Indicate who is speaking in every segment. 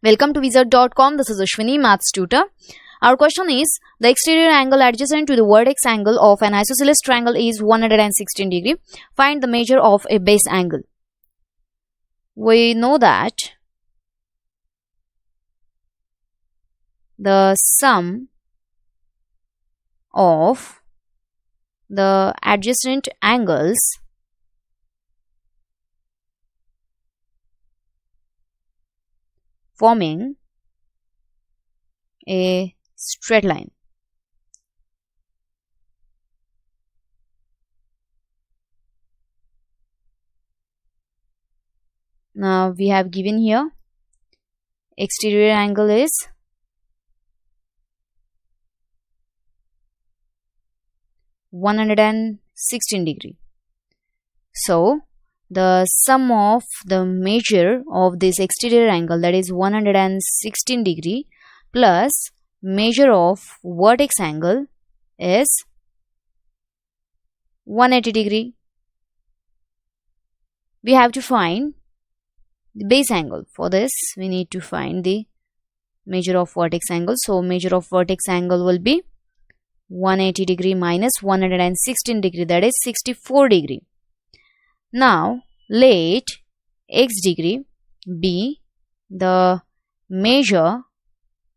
Speaker 1: Welcome to Wizard.com. This is Ashwini, Maths tutor. Our question is, the exterior angle adjacent to the vertex angle of an isosceles triangle is 116 degree. Find the measure of a base angle. We know that the sum of the adjacent angles forming a straight line now we have given here exterior angle is 116 degree. So the sum of the measure of this exterior angle, that is 116 degree, plus measure of vertex angle is 180 degree. We have to find the base angle. For this we need to find the measure of vertex angle. So measure of vertex angle will be 180 degree minus 116 degree, that is 64 degree. Now let x degree be the measure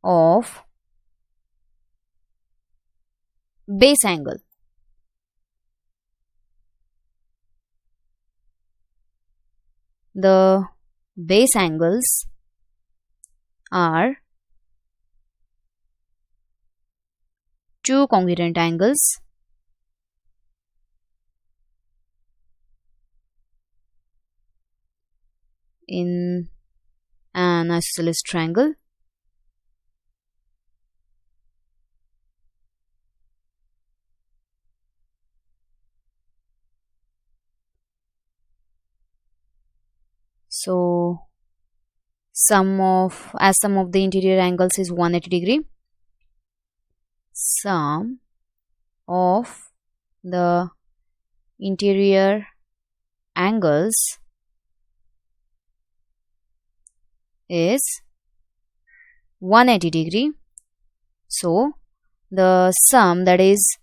Speaker 1: of base angle. The base angles are two congruent angles in an isosceles triangle. So sum of the interior angles is 180 degree. Sum of the interior angles is 180 degree. So the sum, that is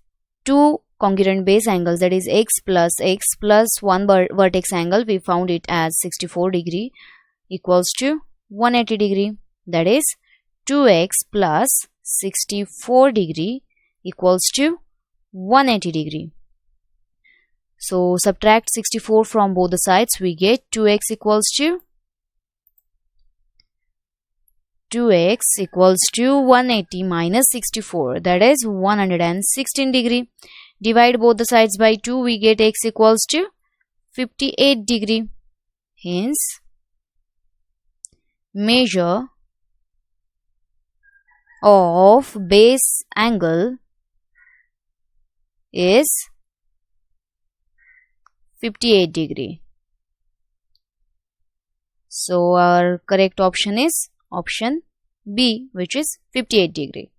Speaker 1: two congruent base angles, that is x plus one vertex angle, we found it as 64 degree, equals to 180 degree, that is 2x plus 64 degree equals to 180 degree. So subtract 64 from both the sides, we get 2x equals to 180 minus 64, that is 116 degree. Divide both the sides by 2, we get x equals to 58 degree. Hence measure of base angle is 58 degree. So our correct option is option B, which is 58 degree.